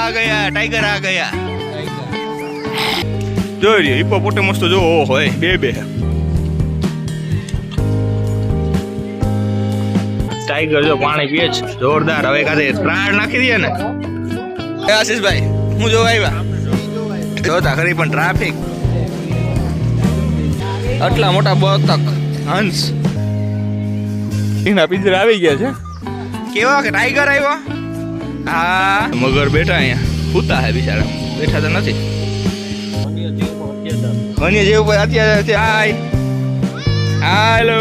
आ गया टाइगर आ गया जो हिप्पोपोटेमस तो जो હોય બે ટાઈગર જો પાણી પીએ છે જોરદાર હવે કાતે ત્રાડ નાખી દે ને આશીષભાઈ હું જો આવ્યા જોતા ખરી પણ ટ્રાફિક આટલા મોટા બતક હંસ એના પિંજરા આવી ગયા છે કેવા કે ટાઈગર આવ્યો હા મગર બેઠા અહીંયા સૂતા હે બિચારા બેઠા તો નથી અન્ય જેવું અત્યારે હાય હાલો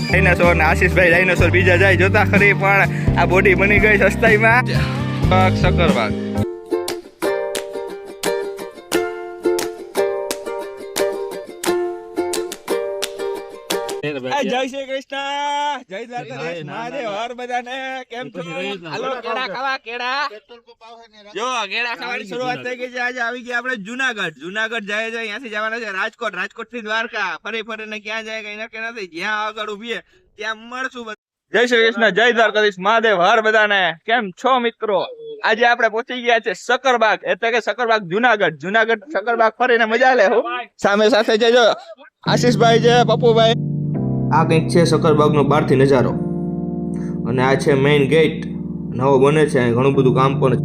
ડાયનાસોર ને આશીષભાઈ ડાયનાસોર બીજા જાય જોતા ખરી પણ આ બોડી બની ગઈ સસ્તાઈમાં સકરવાગ જય શ્રી કૃષ્ણ જય દ્વારકાધીશ મહાદેવ હર બધાને કેમ છો હાલો કેડા ખાવા કેડા જો કેડા ખાવાની શરૂઆત થઈ ગઈ છે આજે આવી ગયા આપણે જુનાગઢ જાય છે અહીંયાથી જવાના છે રાજકોટ થી દ્વારકા ફરીને ક્યાં જાય કઈ નક્કી નથી જ્યાં આગળ ઉભીએ ત્યાં મળશું જય શ્રી કૃષ્ણ જય દ્વારકાધીશ મહાદેવ હર બધાને કેમ છો મિત્રો આજે આપણે પહોંચી ગયા છે સકરબાગ એટલે કે સકરબાગ જુનાગઢ સકરબાગ ફરીને મજા લે સામે સાથે છે જો આશીષભાઈ છે પપ્પુભાઈ આ કંઈક છે સકરબાગનો બહારથી નજારો અને આ છે મેઇન ગેટ નવો બને છે ઘણું બધું કામ પણ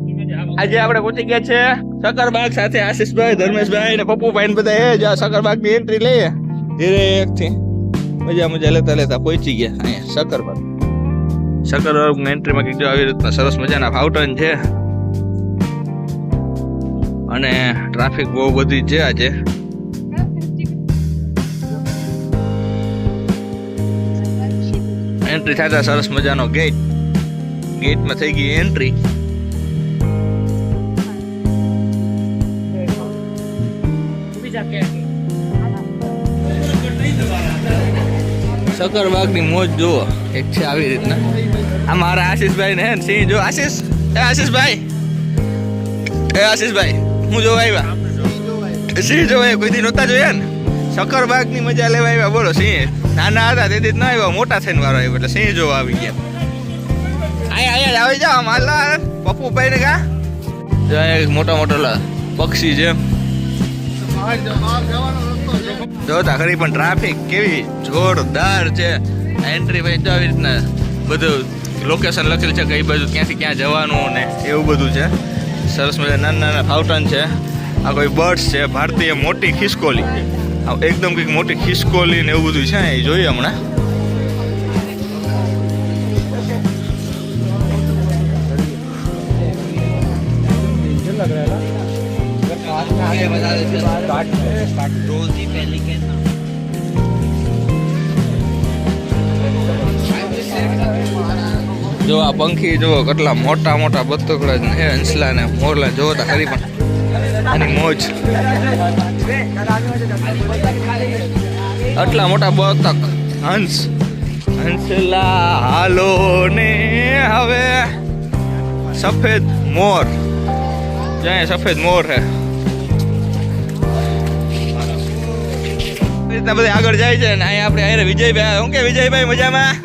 આજે આપણે પહોંચી ગયા છે સકરબાગ સાથે આશીષભાઈ ધર્મેશભાઈ ને પપ્પુભાઈ ને બધા એ સકરબાગ ની એન્ટ્રી લઈએ ધીરે એકથી મજા લેતા પહોંચી ગયા અહીંયા સકરબાગ ની એન્ટ્રીમાં કંઈક જો આવી રીતના સરસ મજાના ફાઉન્ટેન છે અને ટ્રાફિક બહુ બધી છે આજે એન્ટ્રી થતા સરસ મજાનો ગેટમાં થઈ ગઈ એન્ટ્રી સકરબાગની મોજ જુઓ એક છે આવી રીતના આ મારા આશીષભાઈ ને સિંહ જો આશીષભાઈ હું જોવા આવ્યા સિંહ જોવા કોઈ દી નહોતા જોયા ને સકરબાગ ની મજા લેવા આવ્યા બોલો સિંહ નાના હતા તેથી ના આવ્યા મોટા થઈને વારો આવ્યો એટલે સિંહ જોવા આવી ગયા અહીંયા આવી જાવ માલા પપ્પુભાઈ ને કા મોટા પક્ષી છે જોતા ખરી પણ ટ્રાફિક કેવી જોરદાર છે એન્ટ્રી ભાઈ તો આવી રીતના બધું લોકેશન લખેલું છે કઈ બાજુ ક્યાંથી ક્યાં જવાનું ને એવું બધું છે સરસ મજા નાના ફાઉન્ટેન છે આ કોઈ બર્ડ્સ છે ભારતીય મોટી ખિસકોલી એકદમ કંઈક મોટી ખિસકોલી ને એવું બધું છે એ જોઈએ હમણાં જો આ પંખી જુઓ કેટલા મોટા બતકડા ને હંસલા ને મોરલા જોવો તો ખરી પણ આની મોજ આટલા મોટા બતક હંસલા હાલો ને હવે સફેદ મોર જાય સફેદ મોર હે બધા આગળ જાય છે ને અહીંયા આપણે આયરે વિજયભાઈ શું કે વિજયભાઈ મજામાં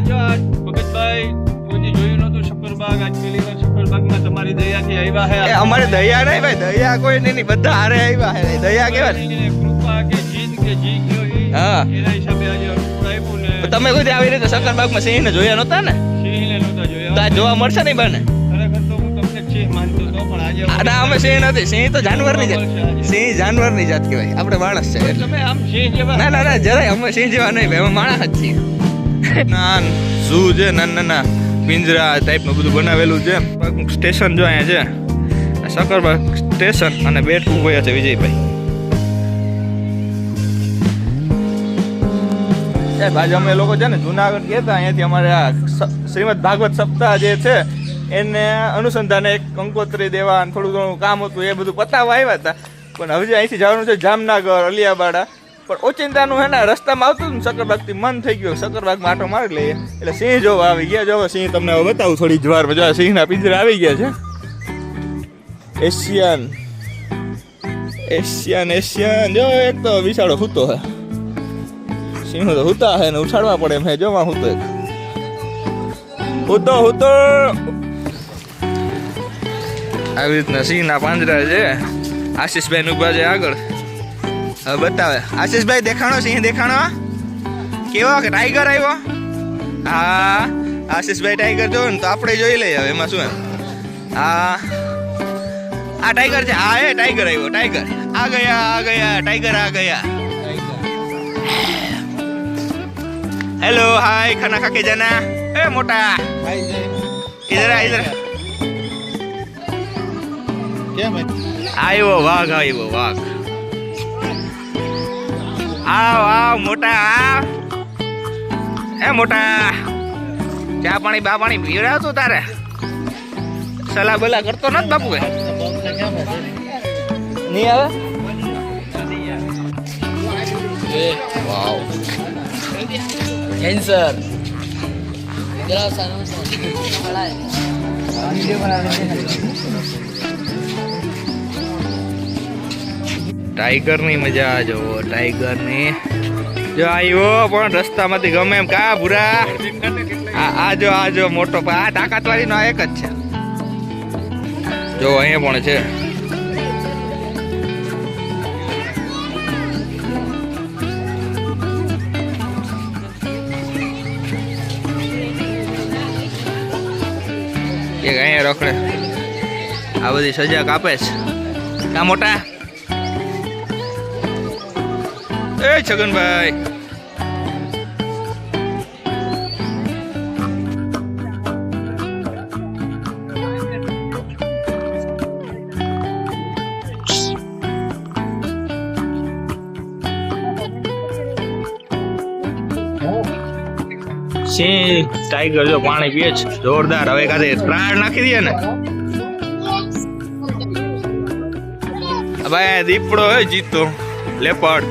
જો ભગતભાઈ કોઈ જોયું નતું સકરબાગ આજ પહેલી વાર સકરબાગમાં તમારી દયાથી આવ્યા હે અમારે દયા નહીં ભાઈ દયા કોઈ નહીં બધા હારે આવ્યા હે દયા કેવા કૃપા કે જીત કે જી ગયો હા એના હિસાબે આજે આપ્યું ને તમે કોઈ આવી રીતે સકરબાગમાં સિંહ ને જોયા નહોતા ને સિંહ ને નહોતા જોયા તો આ જોવા મળશે નહીં બને ખરેખર તો હું તમને સિંહ માનતો તો પણ આજે ના અમે સિંહ નથી સિંહ તો જાનવરની જાત સિંહ જાનવરની જાત કહેવાય આપણે માણસ છે એટલે તમે આમ સિંહ જેવા ના જરાય અમે સિંહ જેવા નહીં ભાઈ અમે માણસ જ છીએ ના ઝૂ છે નાના પિંજરા ટાઈપનું બધું બનાવેલું છે સ્ટેશન જો અહીંયા છે સકરબાગ સ્ટેશન અને બેટ ઉભા છે વિજયભાઈ આજે અમે લોકો છે ને જુનાગઢ ગયા હતા અહીંયાથી અમારે આ શ્રીમદ ભાગવત સપ્તાહ જે છે એને અનુસંધાને એક કંકોત્રી દેવા થોડું ઘણું કામ હતું એ બધું પતાવવા આવ્યા હતા પણ હવે અહીંથી જવાનું છે જામનગર અલિયાબાડા પણ ઓચિંતાનું હે ને રસ્તામાં આવતું ને સકરબાગથી મન થઈ ગયું સકરબાગમાં આટો મારી લઈએ એટલે સિંહ જોવા આવી ગયા જો સિંહ તમને હવે બતાવું થોડી જ વારમાં જો સિંહના પિંજરા આવી ગયા છે એશિયન જો એક તો વિશાળો હૂતો હે સિંહ તો હૂતા હે ને ઉછાડવા પડે એમ હે જોવા હૂતો હૂતો આવી રીતના સિંહના પાંજરા છે. આશીષભાઈ ઉભા છે આગળ. હવે બતાવે આશીષભાઈ, દેખાણો સિંહ દેખાણો કેવો કે ટાઈગર આવ્યો? હા આશીષભાઈ ટાઈગર જોવે ને તો આપણે જોઈ લઈએ. હવે એમાં શું એમ? હા આ ટાઈગર છે. હા એ ટાઈગર આવ્યો. ટાઈગર આ ગયા ટાઈગર આ ગયા. हेलो हाय खाना खा के जाना. ए मोटा इधर आ इधर. આવ્યો વાઘ. આવ મોટા આવ. એ મોટા ચા પાણી બા પાણી પીવડાવ તું તારે. સલાહ બલા કરતો નથી બાપુ? નહીં આવે. વાવ कैंसर टाइगर ની મજા જો. ટાઈગર ની જો આવ્યો પણ રસ્તામાંથી ગમે એમ કા ભૂરા. આ જો મોટો આ તાકાત વાળી નો એક જ છે. જો અહીંયા પણ છે. એક અહીંયા રખડે. આ બધી સજા કાપે છે. કા મોટા એ છગનભાઈ. સિંહ ટાઈગર જો પાણી પીએ છે જોરદાર. હવે કાંઈ ત્રાળ નાખી દે ને ભાઈ. દીપડો હે જીતો લેપડ.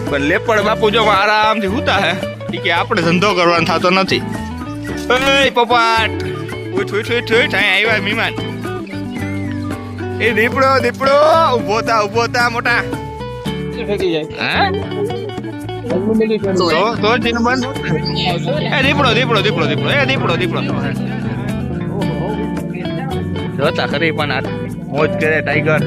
પણ લેપડ બાપુ જો આરામથી હુતા હે. કે આપણે ધંધો કરવાનો થતો નથી. એ પપાટ ઉઠ આવ્યા મહેમાન. એ દીપડો ઉભો થા મોટા. હા તો જીન બંધ. એ દીપડો જોતા ખરી પણ મોજ કરે ટાઈગર.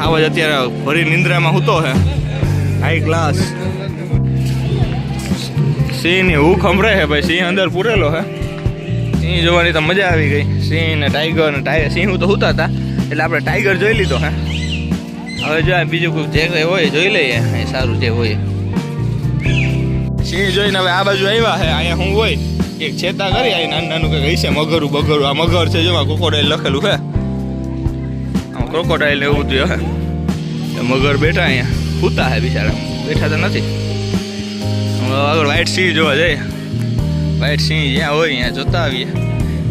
આવાજ અત્યારે ભરી નિંદ્રામાં હૂતો હે. હાઈ ક્લાસ સિંહ ની હૂખ સંભળે છે ભાઈ. સિંહ અંદર પૂરેલો હે. સિંહ જોવાની તો મજા આવી ગઈ. સિંહ ને ટાઈગર સિંહ તો હૂતા હતા એટલે આપણે ટાઈગર જોઈ લીધો હે. હવે જો બીજું કોઈ જે હોય જોઈ લઈએ. સારું જે હોય. સિંહ જોઈને હવે આ બાજુ આવ્યા હે. અહીંયા શું હોય એક છેતા કરી આ નાનું કંઈક હશે. મગરું બગરું. આ મગર છે જો ક્રોકોડાઇલ લખેલું હે. આમ ક્રોકોડાઇલ એવું થયું હે. મગર બેઠા અહીંયા સૂતા હે બિચારા. બેઠા તો નથી. આગળ વ્હાઈટ સિંહ જોવા જઈએ. વ્હાઈટ સિંહ જ્યાં હોય ત્યાં જોતા આવીએ.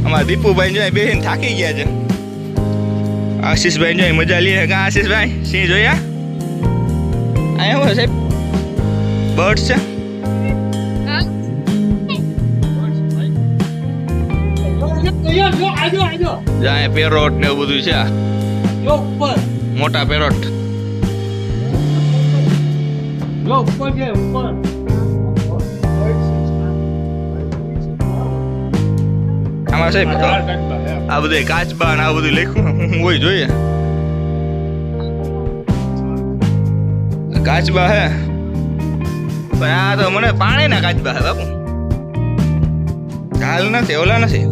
અમારા દીપુભાઈ જો બેસીને થાકી ગયા છે. આશીષભાઈ જો મજા લઈએ. કા આશીષભાઈ સિંહ જોયા? અહીંયા હોય સાહેબ બર્ડ્સ છે. જ્યાં પેરોટ ને એવું બધું છે. મોટા પેરોટ. આમાં સાહેબ આ બધું કાચબા ને આ બધું લખ્યું હોય જોઈએ. કાચબા હે પણ આ તો મને પાણી ના કાચબા હે બાપુ. ઢાલ નથી ઓલા નથી.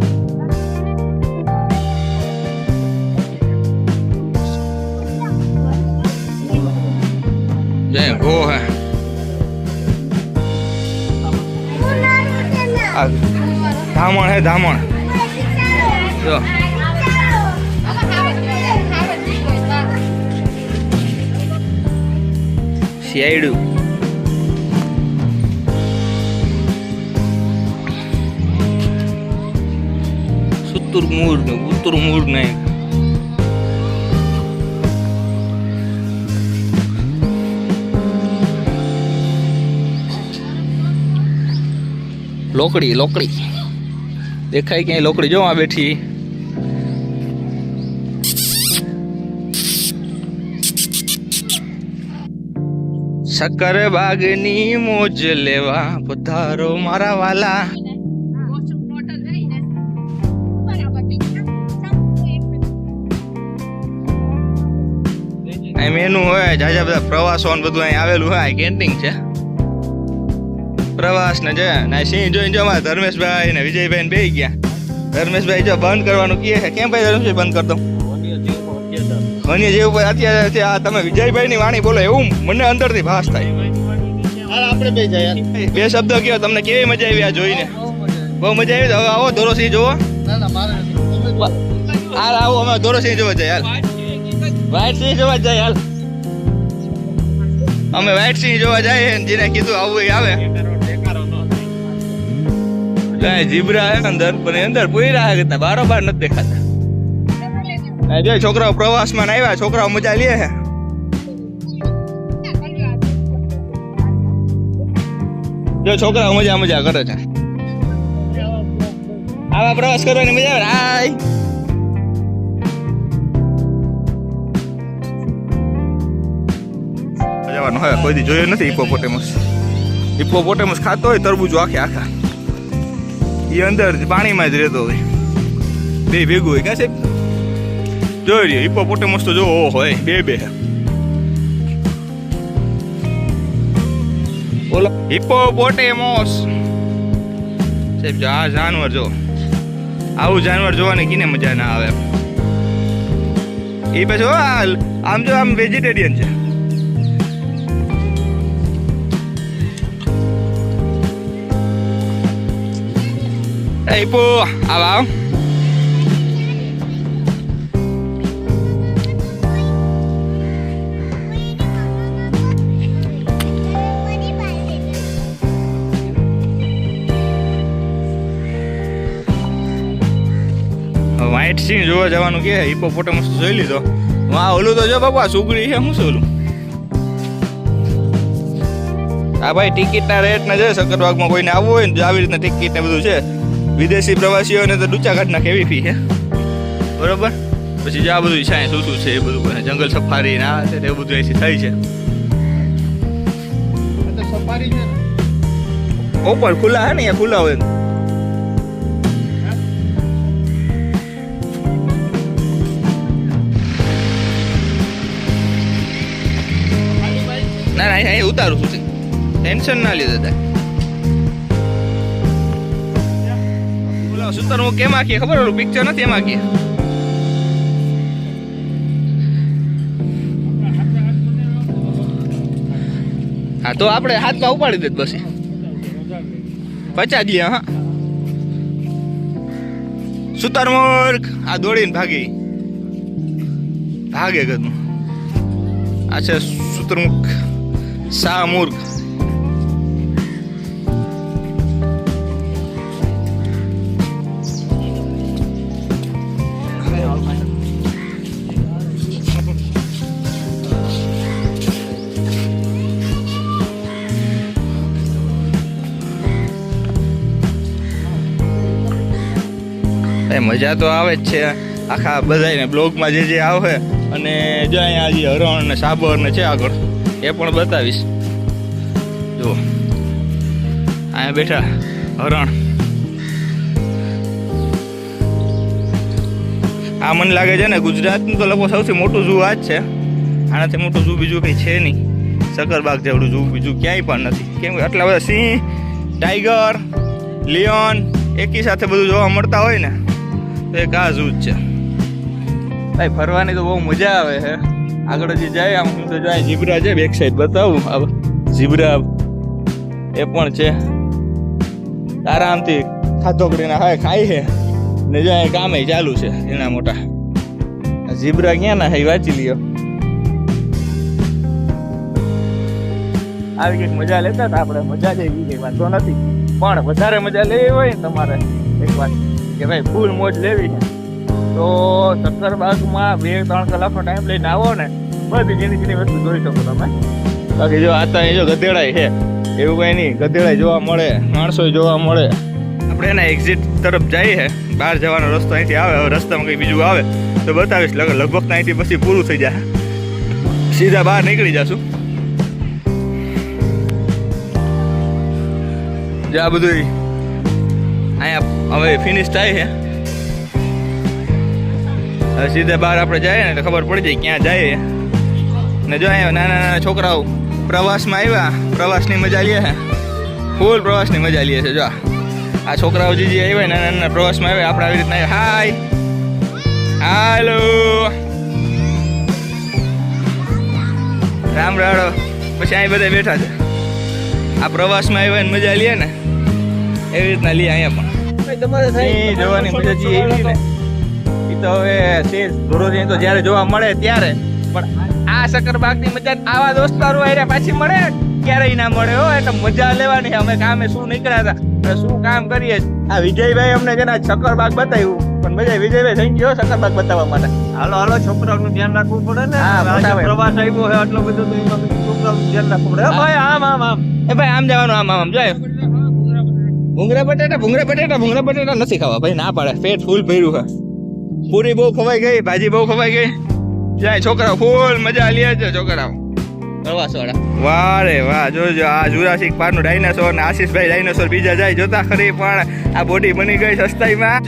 જય ગો હે. ધામણ હે ધામણ જો શિયાળું સુતુરમૂળ ને ઉત્તરમૂળ ને લોકડી લોકડી દેખાય ક્યાંય લોકડી જો આ બેઠી શક્કર બાગની મોજ લેવા પધારો મારા વાલા મેનુ હોય જાજા બધા પ્રવાસો ને બધું અહીં આવેલું હોય કેન્ટીન છે પ્રવાસ ને છે ને સિંહ જોઈને જો અમારા ધર્મેશભાઈ ને વિજયભાઈ ને બેસી ગયા ધર્મેશભાઈ જો બંધ કરવાનું કહે છે કેમ ભાઈ ધર્મેશભાઈ બંધ કરતો વન્ય જીવ પર અત્યારે આ તમે વિજયભાઈ ની વાણી બોલો એવું મને અંદર થી ભાસ થાય આપણે બે જાય બે શબ્દ કયો તમને કેવી મજા આવી આ જોઈને બહુ મજા આવી હવે આવો દોરો સિંહ જોવો હાલ આવો અમે દોરો સિંહ જોવા જાય હાલ વ્હાઈટ સિંહ જોવા જાય હાલ અમે વ્હાઈટ સિંહ જોવા જાય જેને કીધું આવું એ આવે જીબ્રા અંદર પણ અંદર પૂરી રહ્યા કરતા બારોબાર નથી દેખાતા જો છોકરાઓ પ્રવાસમાં આવ્યા છોકરાઓ મજા લે છે જો છોકરાઓ મજા મજા કરે છે આવા પ્રવાસ કરવાની મજા આવે હાય જવાનું હવે કોઈ દી જોયું નથી હિપ્પોપોટેમસ ખાતો હોય તરબૂજો આખે આખા એ અંદર પાણીમાં જ રહેતો હોય બે ભેગું હોય ક્યાં સાહેબ જોઈ રહ્યો હિપ્પોપોટેમસ તો જોવો હોય બે બોલો હિપ્પોપોટેમસ સાહેબ જો આ જાનવર જો આવું જાનવર જોવાની કીને મજા ના આવે એ પછી આમ જો આમ વેજીટેરિયન છે હિપ્પો આવ વ્હાઈટ સિંહ જોવા જવાનું કે હિપ્પોપોટેમસ જોઈ લીધો વાહ ઓલું તો જો બાપા સુગડી છે શું છે ઓલું હા ભાઈ ટિકિટના રેટ ના છે સક્કરબાગમાં કોઈને આવવું હોય ને આવી રીતના ટિકિટ ને બધું છે વિદેશી પ્રવાસીઓને તો ડૂચા ઘાટના કેવી ફી છે બરોબર પછી જે આ બધું છે શું શું છે એ બધું જંગલ સફારી ને આ છે એ બધું અહીંથી થાય છે સફારી છે ઓપન ખુલ્લા હે ને અહીંયા ખુલ્લા હોય ના ના અહીંયા ઉતારું છું ટેન્શન ના લીધા સુતર હું કેમ આખી ખબર ઓલું પિક્ચર નથી એમ આખી હા તો આપણે હાથમાં ઉપાડી દે બસ પચા દઈએ હા સુતરમુર્ગ આ દોડીને ભાગે ગદનું આ છે સુતરમુર્ગ શાહમુર્ગ મજા તો આવે જ છે આખા બધાને બ્લોગમાં જે આવે અને જો અહીંયા હજી હરણ ને સાબર ને છે આગળ એ પણ બતાવીશ જો અહીંયા બેઠા હરણ આ મને લાગે છે ને ગુજરાતનું તો લગભગ સૌથી મોટું ઝૂ આ જ છે આનાથી મોટું ઝૂ બીજું કંઈ છે નહીં સક્કરબાગ જેવડું ઝૂ બીજું ક્યાંય પણ નથી કેમ કે આટલા બધા સિંહ ટાઈગર લિયોન એકી સાથે બધું જોવા મળતા હોય ને તો એક આ ઝૂ જ છે ભાઈ ફરવાની તો બહુ મજા આવે છે આગળ જે જાય આમ તો જાય ઝીબ્રા છે બેક સાઈડ બતાવું ઝીબ્રા એ પણ છે આરામથી ખાધોકડીના હવે ખાઈ છે ને જો અહીંયા કામે ચાલુ છે એના મોટા. ઝીબ્રા ક્યાં ના હે વાંચી લ્યો. આવી કંઈક મજા લેતા હતા આપણે, મજા જ એવી કંઈ વાંધો નથી, પણ વધારે મજા લેવી હોય ને તમારે એક વાત કે ભાઈ ફૂલ મોજ લેવી છે તો સક્કરબાગમાં 2-3 કલાકનો ટાઈમ લઈને આવો ને, બધી જેની વસ્તુ જોઈ શકો તમે. બાકી જો આતા એ જો ગધેડાય છે એવું કઈ નહીં, ગધેડાય જોવા મળે, માણસો જોવા મળે. આપણે એના એક્ઝિટ તરફ જઈએ છે, બહાર જવાનો રસ્તો અહીંથી આવે. હવે રસ્તામાં કંઈ બીજું આવે તો બતાવીશ, લગભગ અહીંથી પછી પૂરું થઈ જાય, સીધા બહાર નીકળી જશું. જો આ બધું અહીંયા હવે ફિનિશ થાય છે, હવે સીધા બહાર આપણે જઈએ ને તો ખબર પડી જાય ક્યાં જઈએ. ને જો અહીંયા નાના નાના છોકરાઓ પ્રવાસમાં આવ્યા, પ્રવાસની મજા લે છે, ફૂલ પ્રવાસની મજા લે છે. જો આ છોકરાઓ જે આવ્યા નાના નાના પ્રવાસમાં આવ્યા, આપણે આવી રીતના હાય હાલો રામ રાડો, પછી અહીં બધા બેઠા છે. આ પ્રવાસમાં આવ્યા ને મજા લે ને એવી રીતના લે અહીંયા પણ જોવાની મજા જે એવી ને એ તો હવે છે ધોરોજી તો જ્યારે જોવા મળે ત્યારે. પણ આ સક્કરબાગની મજા આવા દોસ્તારો આર્યા પાછી મળે ક્યારેય ના મળે હો. એટલે મજા લેવાની. અમે કામે શું નીકળ્યા હતા, શું કામ કરીએ. આ વિજયભાઈ અમને છે ને સક્કરબાગ બતાવ્યું, પણ મજા વિજયભાઈ થઈ ગયો સક્કરબાગ બતાવવા માટે. હાલો હાલો છોકરાઓનું ધ્યાન રાખવું પડે ને, પ્રવાસ આવ્યો હોય એટલો બધો છોકરાઓનું ધ્યાન રાખવું પડે. ભાઈ આમ આમ આમ એ ભાઈ આમ જવાનું, આમ આમ જોય. ભૂંગળા બટેટા નથી ખાવા ભાઈ, ના પાડે. પેટ ફૂલ ભર્યું છે, પૂરી બહુ ખવાઈ ગઈ, ભાજી બહુ ખવાઈ ગઈ. જાય છોકરાઓ ફૂલ મજા લે છે છોકરાઓ પ્રવાસવાળા. વાહ રે વાહ, જોજો આ જુરાસિક પાર્કનું ડાયનાસોર ને આશીષભાઈ ડાયનાસોર બીજા જાય જોતા ખરી, પણ આ બોડી બની ગઈ સસ્તાઈમાં.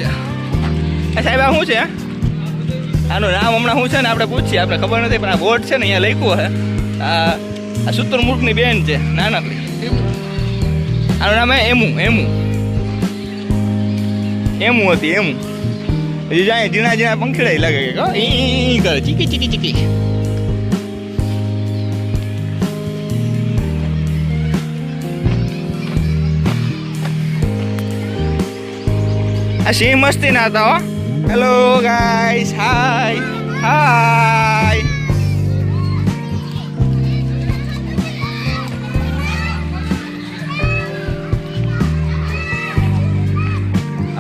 સાહેબ આ શું છે આનું નામ હમણાં શું છે ને આપણે પૂછીએ, આપણે ખબર નથી, પણ આ બોર્ડ છે ને અહીંયા લખ્યું છે. આ શુતરમુર્ખની બેન છે નાનકડી, આનું નામ એમુ હતી. એમુ હજી જાય ઝીણા ઝીણા પંખીડા લાગે કે ઈ કરે ચીકી ચીકી ચીકી. આ સિંહ મસ્તી ના હતા હો. હેલો ગાઈસ, હાય હાય.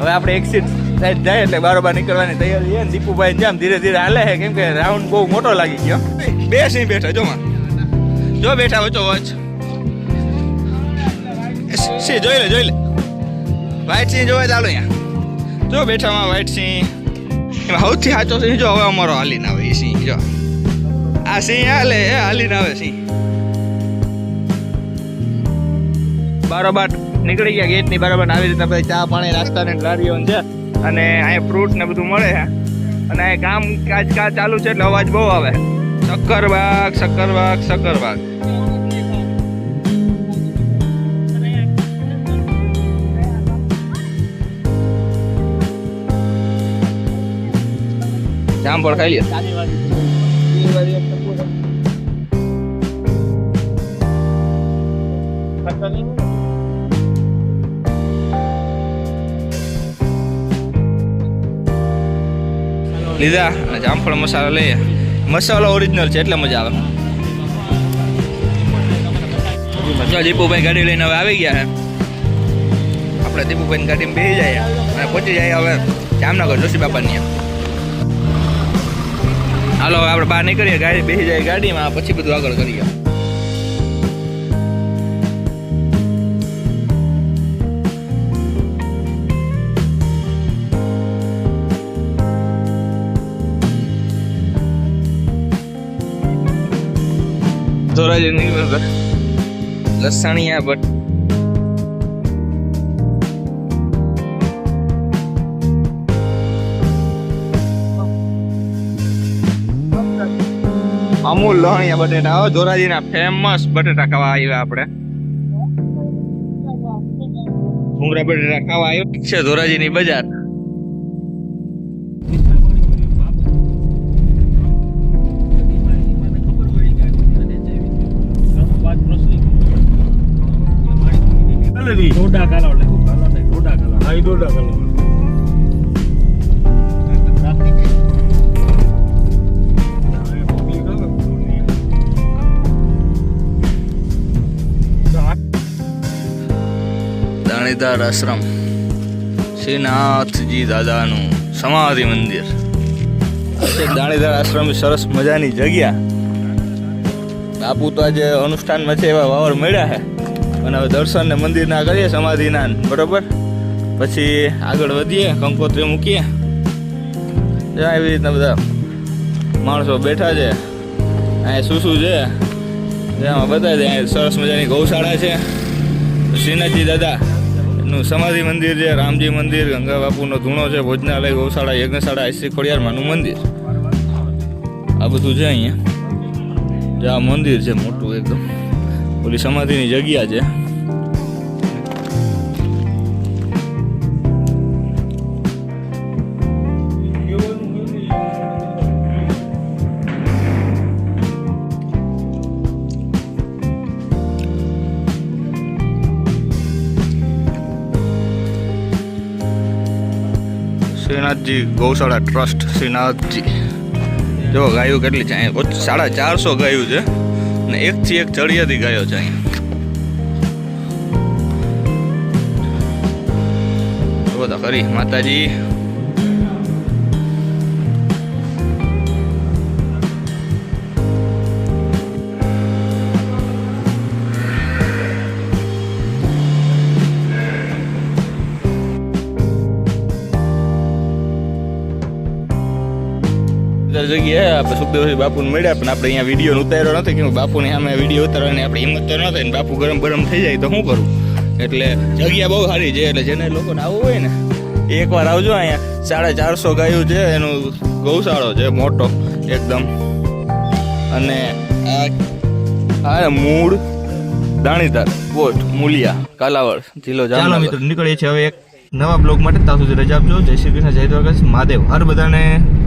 હવે આપણે એક્સિટ સાઈડ જાય એટલે બારોબાર નીકળવાની તૈયારી છે. દીપુભાઈ જેમ ધીરે ધીરે હાલે છે, કેમ કે રાઉન્ડ બહુ મોટો લાગી ગયો. બે સિંહ બેઠા જો માં, જો બેઠા વચ્ચો વચ સિંહ જોઈ લે વ્હાઈટ સિંહ જોવા ચાલો અહીંયા જો બેઠામાં વ્હાઈટ સિંહ. એમાં સૌથી સાચો સિંહ જો હવે અમારો હાલીને આવે એ સિંહ. જો આ સિંહ હાલીને આવે સિંહ. બારોબાર નીકળી ગયા ગેટની બરાબર. આવી રીતે બધા ચા પાણી નાસ્તા ને લારીઓ છે, અને અહીંયા ફ્રૂટ ને બધું મળે છે, અને અહીંયા કામ કાજ ચાલુ છે એટલે અવાજ બહુ આવે. સક્કરબાગ સક્કરબાગ સક્કરબાગ. જામફળ ખાઈ લે. લીધા અને જામફળ મસાલો લઈએ. મસાલો ઓરિજિનલ છે એટલે મજા આવે. દીપુભાઈ ગાડી લઈને હવે આવી ગયા છે. આપણે દીપુભાઈ ગાડીમાં બેસી જાય અને પહોંચી જાય હવે જામનગર જોશી બાપાની. હાલો હવે આપણે બહાર નીકળીએ, ગાડી બેસી જાય ગાડીમાં, પછી બધું આગળ કરીએ. ધોરાજી લસણિયા બટ અમૂલ લહણિયા બટેટા. ધોરાજીના ફેમસ બટેટા ખાવા આવ્યા આપણે. ભૂંગળા બટેટા ખાવા આવ્યો છે ધોરાજીની બજાર. દાણીદાર આશ્રમ શ્રીનાથજી દાદાનું સમાધિ મંદિર. દાણીદાર આશ્રમ સરસ મજાની જગ્યા. બાપુ તો આજે અનુષ્ઠાનમાં છે એવા વાવર મળ્યા છે અને હવે દર્શન ને મંદિરના કરીએ સમાધિના બરોબર. પછી આગળ વધીએ, કંકોત્રી મૂકીએ. એવી રીતના બધા માણસો બેઠા છે. અહીંયા શું છે એમાં બતાવી દે. અહીંયા સરસ મજાની ગૌશાળા છે. શ્રીનાથજી દાદા નું સમાધિ મંદિર છે, રામજી મંદિર, ગંગા બાપુનો ધૂણો છે, ભોજનાલય, ગૌશાળા, યજ્ઞશાળા, શ્રી ખોડિયારમાંનું મંદિર. આ બધું છે અહીંયા. આ મંદિર છે મોટું એકદમ. ઓલી સમાધિની જગ્યા છે. શ્રીનાથજી ગૌશાળા ટ્રસ્ટ શ્રીનાથજી. જો ગાયો કેટલી છે અહીંયા, 450 ગાયો છે અને એકથી એક ચડિયાતી ગાયો છે અહીંયા. જો તો ખરી માતાજી. જગ્યાએ આપણે સુખદેવજી બાપુને મળ્યા, પણ આપણે અહીંયા વિડીયો ઉતાર્યો નથી કે બાપુને સામે વિડીયો ઉતારવાની આપણી હિંમત તો ન થાય ને બાપુ ગરમ થઈ જાય તો શું કરું. એટલે જગ્યા બહુ સારી છે. એટલે જેને લોકોને આવવું હોય ને એ એકવાર આવજો. અહીંયા 450 ગાયો છે. એનું ગૌશાળો છે મોટો એકદમ. અને આ મૂળ દાણીદાર કોટ મૂલિયા કાલાવડ જિલ્લો જામનગર. ચાલો મિત્રો નીકળીએ છીએ હવે એક નવા બ્લોગ માટે. ત્યાં સુધી રજા આપજો. જય શ્રી કૃષ્ણ, જય દ્વારકાધીશ, મહાદેવ હર બધાને.